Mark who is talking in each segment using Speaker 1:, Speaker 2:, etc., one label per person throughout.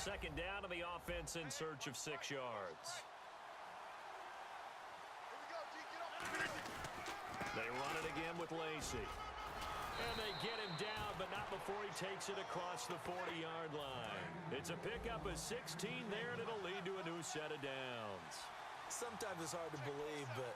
Speaker 1: second down, and the offense in search of 6 yards. They run it again with Lacy. And they get him down, but not before he takes it across the 40-yard line. It's a pickup of 16 there, and it'll lead to a new set of downs.
Speaker 2: Sometimes it's hard to believe, but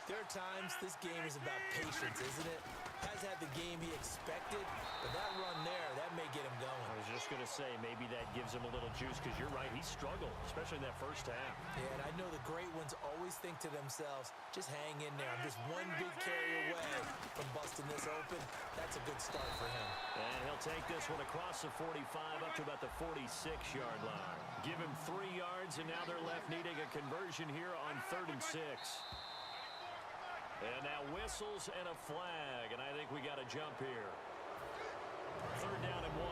Speaker 2: there are times this game is about patience, isn't it? Has had the game he expected, but that run there, that may get him going.
Speaker 1: I was just going to say, maybe that gives him a little juice, because you're right, he struggled, especially in that first half.
Speaker 2: Yeah, and I know the great ones always think to themselves, just hang in there. I'm just one big carry away from busting this open. That's a good start for him.
Speaker 1: And he'll take this one across the 45 up to about the 46-yard line. Give him 3 yards, and now they're left needing a conversion here on 3rd and 6. And now whistles and a flag, and I think we got a jump here. 3rd down and 1.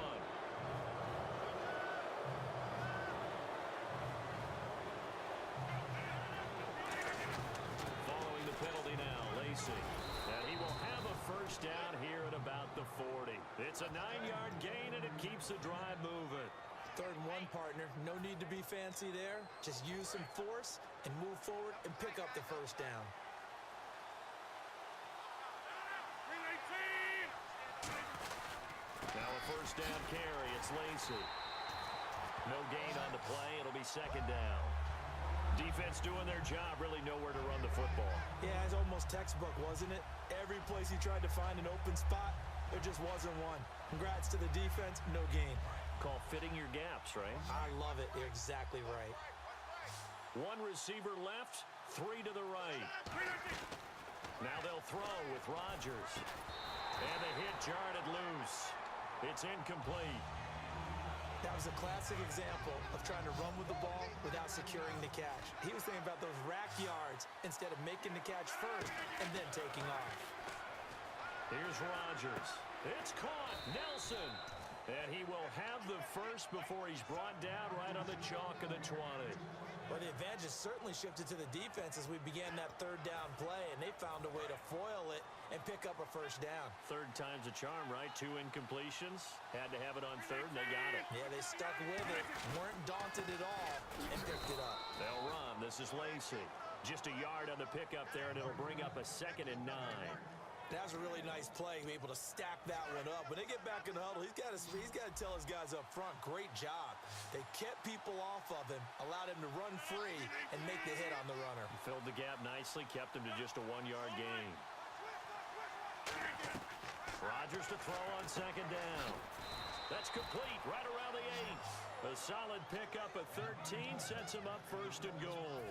Speaker 1: Following the penalty now, Lacy. And he will have a first down here at about the 40. It's a 9-yard gain, and it keeps the drive moving.
Speaker 2: 3rd and 1, partner. No need to be fancy there. Just use some force and move forward and pick up the first down.
Speaker 1: Now a first down carry. It's Lacy. No gain on the play. It'll be 2nd down. Defense doing their job. Really nowhere to run the football.
Speaker 2: Yeah, it's almost textbook, wasn't it? Every place he tried to find an open spot, there just wasn't one. Congrats to the defense. No gain.
Speaker 1: Call fitting your gaps, right?
Speaker 2: I love it. You're exactly right.
Speaker 1: 1 receiver left, 3 to the right. Now they'll throw with Rodgers. And the hit jarred it loose. It's incomplete.
Speaker 2: That was a classic example of trying to run with the ball without securing the catch. He was thinking about those rack yards instead of making the catch first and then taking off.
Speaker 1: Here's Rodgers. It's caught. Nelson. And he will have the first before he's brought down right on the chalk of the 20.
Speaker 2: Well, the advantage has certainly shifted to the defense as we began that 3rd down play, and they found a way to foil it and pick up a first down.
Speaker 1: 3rd time's a charm, right? 2 incompletions. Had to have it on 3rd, and they got it.
Speaker 2: Yeah, they stuck with it, weren't daunted at all, and picked it up.
Speaker 1: They'll run. This is Lacy. Just a yard on the pickup there, and it'll bring up a 2nd and 9.
Speaker 2: That was a really nice play, to be able to stack that one up. When they get back in the huddle, he's got to tell his guys up front, great job. They kept people off of him, allowed him to run free, and make the hit on the runner.
Speaker 1: Filled the gap nicely, kept him to just a 1-yard gain. Rodgers to throw on 2nd down. That's complete, right around the 8. A solid pickup at 13 sets him up 1st and goal.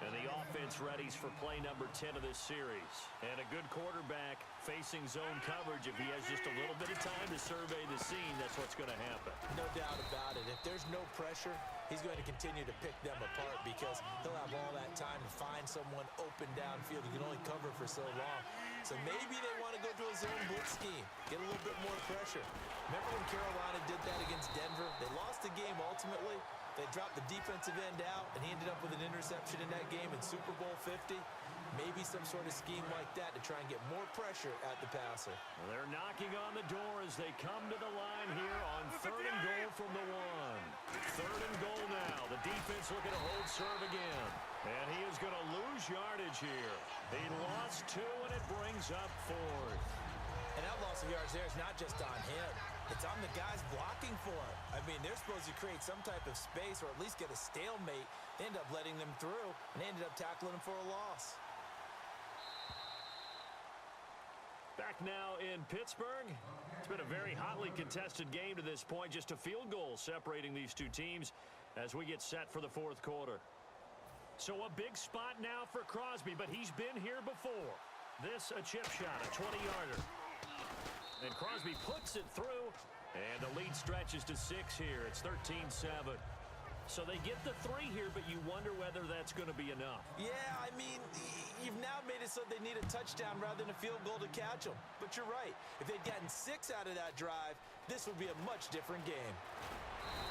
Speaker 1: And the offense readies for play number 10 of this series. And a good quarterback facing zone coverage. If he has just a little bit of time to survey the scene, that's what's going to happen.
Speaker 2: No doubt about it. If there's no pressure, he's going to continue to pick them apart because he'll have all that time to find someone open downfield. He can only cover for so long. So maybe they want to go to a zone blitz scheme, get a little bit more pressure. Remember when Carolina did that against Denver? They lost the game ultimately. They dropped the defensive end out, and he ended up with an interception in that game in Super Bowl 50. Maybe some sort of scheme like that to try and get more pressure at the passer.
Speaker 1: Well, they're knocking on the door as they come to the line here on 3rd and goal from the 1. 3rd and goal now. The defense looking to hold serve again. And he is going to lose yardage here. He lost 2, and it brings up 4th.
Speaker 2: And that loss of yards there is not just on him. It's on the guys blocking for him. I mean, they're supposed to create some type of space or at least get a stalemate. They end up letting them through, and they ended up tackling him for a loss.
Speaker 1: Back now in Pittsburgh. It's been a very hotly contested game to this point. Just a field goal separating these two teams as we get set for the 4th quarter. So a big spot now for Crosby, but he's been here before. This a chip shot, a 20-yarder. And Crosby puts it through, and the lead stretches to 6 here. It's 13-7. So they get the 3 here, but you wonder whether that's going to be enough.
Speaker 2: Yeah, I mean, you've now made it so they need a touchdown rather than a field goal to catch them. But you're right. If they'd gotten 6 out of that drive, this would be a much different game.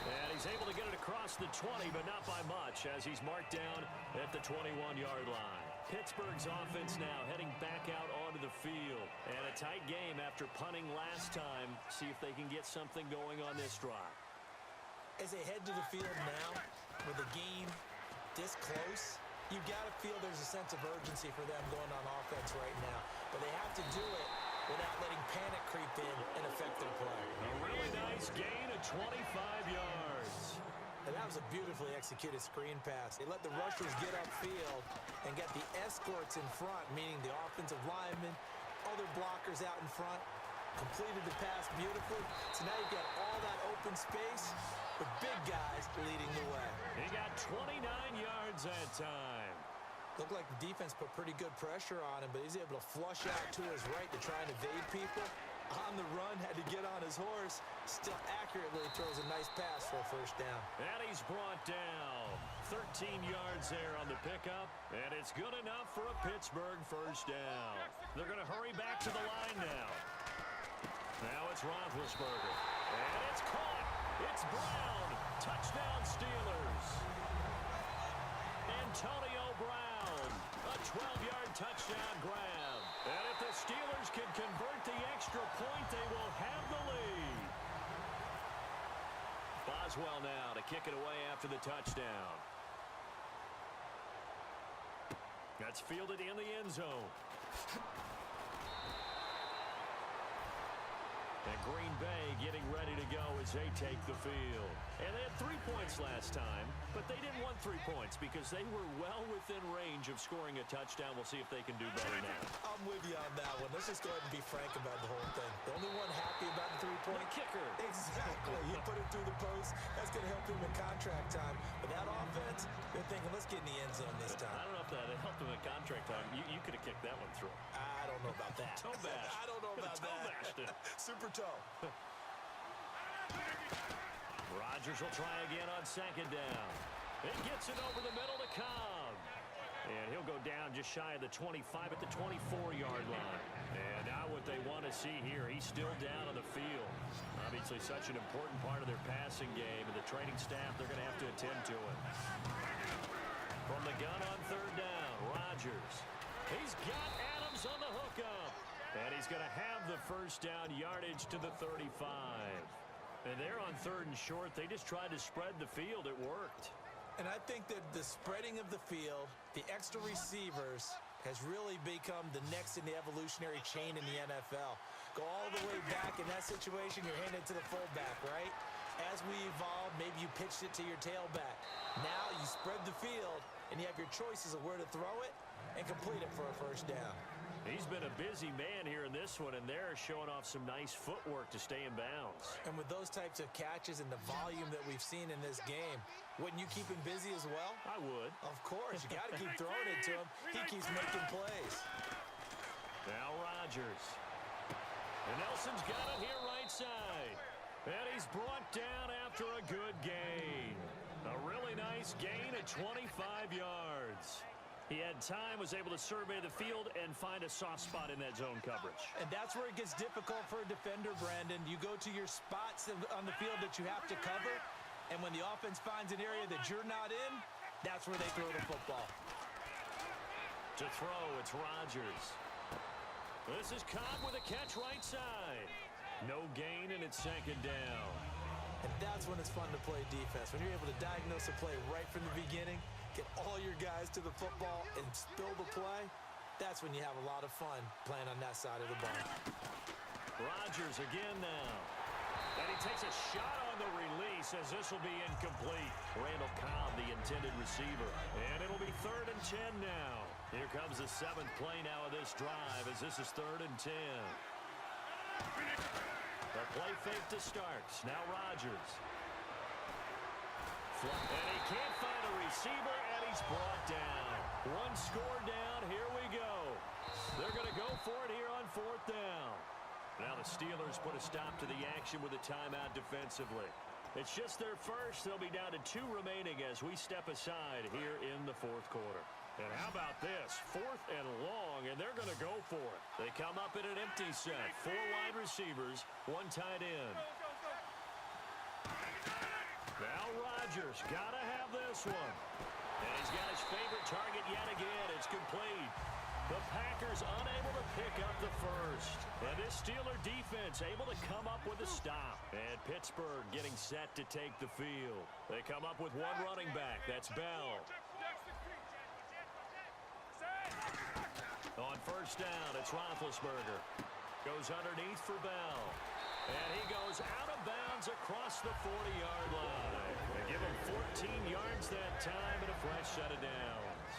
Speaker 1: And he's able to get it across the 20, but not by much, as he's marked down at the 21-yard line. Pittsburgh's offense now heading back out onto the field. And a tight game after punting last time. See if they can get something going on this drive.
Speaker 2: As they head to the field now, with the game this close, you've got to feel there's a sense of urgency for them going on offense right now. But they have to do it without letting panic creep in and affect their play.
Speaker 1: A really nice gain of 25 yards.
Speaker 2: And that was a beautifully executed screen pass. They let the rushers get upfield and get the escorts in front, meaning the offensive linemen, other blockers out in front, completed the pass beautifully. So now you've got all that open space with big guys leading the way.
Speaker 1: He got 29 yards that time.
Speaker 2: Looked like the defense put pretty good pressure on him, but he's able to flush out to his right to try and evade people. On the run, had to get on his horse. Still accurately throws a nice pass for a first down.
Speaker 1: And he's brought down. 13 yards there on the pickup, and it's good enough for a Pittsburgh first down. They're going to hurry back to the line now. Now it's Roethlisberger. And it's caught. It's Brown. Touchdown Steelers. Antonio Brown. A 12-yard touchdown grab. And if the Steelers can convert the extra point, they will have the lead. Boswell now to kick it away after the touchdown. That's fielded in the end zone. And Green Bay getting ready to go as they take the field. And they had 3 points last time, but they didn't want 3 points because they were well within range of scoring a touchdown. We'll see if they can do better now.
Speaker 2: I'm with you on that one. Let's just go ahead and be frank about the whole thing. The only one happy about the 3-point
Speaker 1: kicker.
Speaker 2: Exactly. He put it through the post. That's going to help him in contract time. But that offense, they're thinking, let's get in the end zone this time.
Speaker 1: I don't know if that helped him in contract time. You could have kicked that one through.
Speaker 2: I don't know about that.
Speaker 1: Toe bash.
Speaker 2: I don't know about
Speaker 1: Toe-bashed
Speaker 2: that. Super toe.
Speaker 1: Rodgers will try again on second down. He gets it over the middle to Cobb. And he'll go down just shy of the 25 at the 24-yard line. And now what they want to see here, he's still down on the field. Obviously such an important part of their passing game, and the training staff, they're going to have to attend to it. From the gun on third down, Rodgers. He's got Adams on the hookup. And he's going to have the first down yardage to the 35. And they're on third and short. They just tried to spread the field. It worked.
Speaker 2: And I think that the spreading of the field, the extra receivers, has really become the next in the evolutionary chain in the NFL. Go all the way back in that situation, you're handed to the fullback, right? As we evolved, maybe you pitched it to your tailback. Now you spread the field, and you have your choices of where to throw it and complete it for a first down.
Speaker 1: He's been a busy man here in this one, and they're showing off some nice footwork to stay in bounds.
Speaker 2: And with those types of catches and the volume that we've seen in this game, wouldn't you keep him busy as well?
Speaker 1: I would.
Speaker 2: Of course. You got to keep throwing it to him. He keeps making plays.
Speaker 1: Now Rodgers. And Nelson's got it here right side. And he's brought down after a good gain. A really nice gain of 25 yards. He had time, was able to survey the field and find a soft spot in that zone coverage.
Speaker 2: And that's where it gets difficult for a defender, Brandon. You go to your spots on the field that you have to cover, and when the offense finds an area that you're not in, that's where they throw the football.
Speaker 1: To throw, it's Rodgers. This is Cobb with a catch right side. No gain, and it's second down.
Speaker 2: And that's when it's fun to play defense. When you're able to diagnose a play right from the beginning, get all your guys to the football and spill the play, that's when you have a lot of fun playing on that side of the ball.
Speaker 1: Rodgers again now. And he takes a shot on the release as this will be incomplete. Randall Cobb, the intended receiver. And it'll be 3rd and 10 now. Here comes the 7th play now of this drive as this is 3rd and 10. The play fake to start. Now Rodgers. And he can't find a receiver, and he's brought down. One score down. Here we go. They're going to go for it here on 4th down. Now the Steelers put a stop to the action with a timeout defensively. It's just their first. They'll be down to 2 remaining as we step aside here in the 4th quarter. And how about this? 4th and long, and they're going to go for it. They come up in an empty set. 4 wide receivers, 1 tight end. Now Rodgers, got to have this one. And he's got his favorite target yet again. It's complete. The Packers unable to pick up the first. first. And this Steeler defense able to come up with a stop. And Pittsburgh getting set to take the field. They come up with one running back. That's Bell. On first down, it's Roethlisberger. Goes underneath for Bell. And he goes out of bounds across the 40-yard line. They give him 14 yards that time and a fresh set of downs.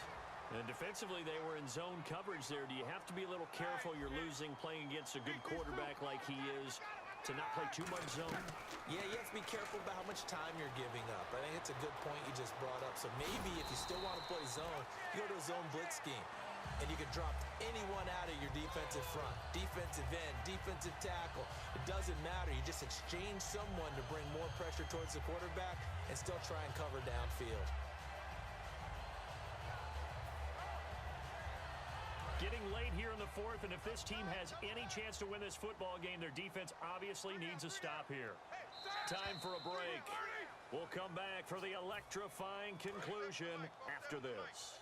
Speaker 1: And defensively, they were in zone coverage there. Do you have to be a little careful you're losing playing against a good quarterback like he is to not play too much zone?
Speaker 2: Yeah, you have to be careful about how much time you're giving up. I think it's a good point you just brought up. So maybe if you still want to play zone, you go to a zone blitz scheme. And you can drop anyone out of your defensive front, defensive end, defensive tackle. It doesn't matter. You just exchange someone to bring more pressure towards the quarterback and still try and cover downfield.
Speaker 1: Getting late here in the fourth, and if this team has any chance to win this football game, their defense obviously needs a stop here. Time for a break. We'll come back for the electrifying conclusion after this.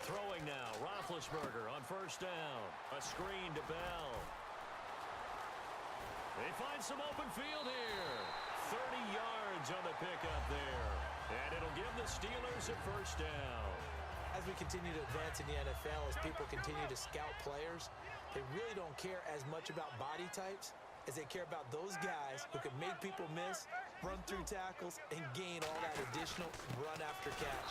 Speaker 1: Throwing now, Roethlisberger on first down. A screen to Bell. They find some open field here. 30 yards on the pickup there. And it'll give the Steelers a first down.
Speaker 2: As we continue to advance in the NFL, as people continue to scout players, they really don't care as much about body types as they care about those guys who can make people miss, run through tackles, and gain all that additional run after catch.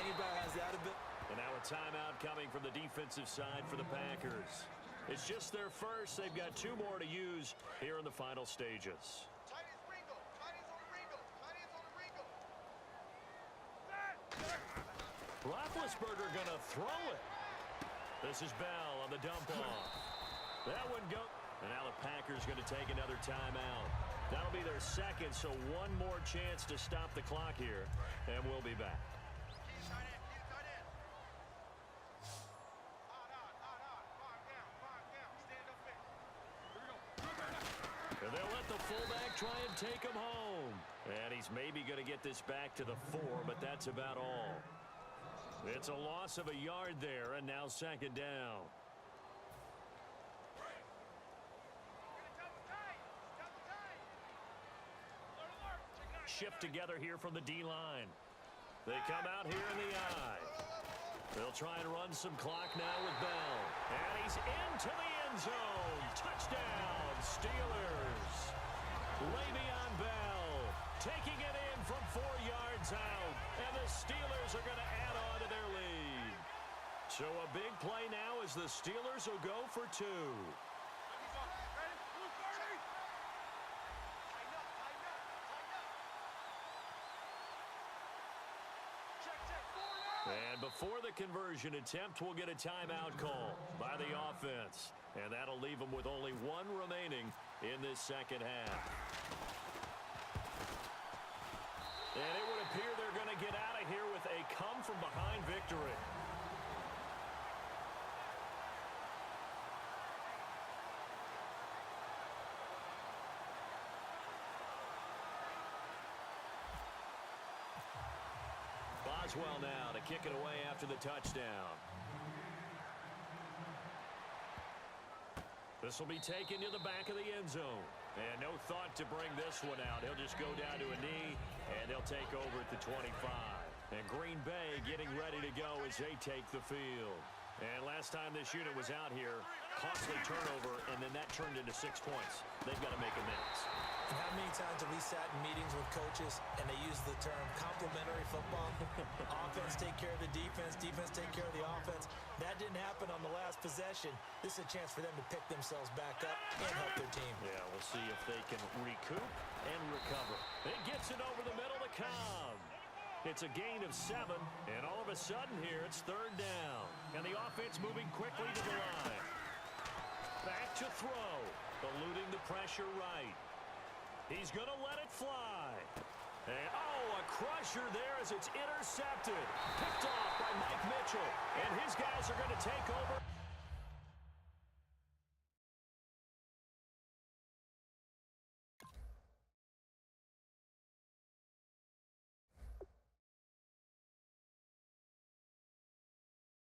Speaker 2: Anybody has that ability?
Speaker 1: And now a timeout coming from the defensive side for the Packers. It's just their first. They've got two more to use here in the final stages. Roethlisberger going to throw it. This is Bell on the dump off. That one go. And now the Packers going to take another timeout. That'll be their second, so one more chance to stop the clock here. And we'll be back. And they'll let the fullback try and take him home. And he's maybe going to get this back to the 4, but that's about all. It's a loss of a yard there, and now second down. Shift together here from the D-line. They come out here in the I. They'll try and run some clock now with Bell. And he's into the end zone. Touchdown, Steelers. Le'Veon Bell taking it in from 4 yards out. And the Steelers are going to add on to their lead. So a big play now as the Steelers will go for 2. And before the conversion attempt, we'll get a timeout call by the offense. And that'll leave them with only one remaining in this second half. And it would appear they're going to get out of here with a come-from-behind victory. Boswell now to kick it away after the touchdown. This will be taken to the back of the end zone. And no thought to bring this one out. He'll just go down to a knee, and they'll take over at the 25. And Green Bay getting ready to go as they take the field. And last time this unit was out here, costly turnover, and then that turned into 6 points. They've got to make amends.
Speaker 2: And how many times have we sat in meetings with coaches and they use the term complementary football? Offense take care of the defense, defense take care of the offense. That didn't happen on the last possession. This is a chance for them to pick themselves back up and help their team.
Speaker 1: Yeah, we'll see if they can recoup and recover. It gets it over the middle to Cobb. It's a gain of 7, and all of a sudden here it's third down. And the offense moving quickly to the line. Back to throw, eluding the pressure right. He's going to let it fly. And, a crusher there as it's intercepted. Picked off by Mike Mitchell. And his guys are going to take over.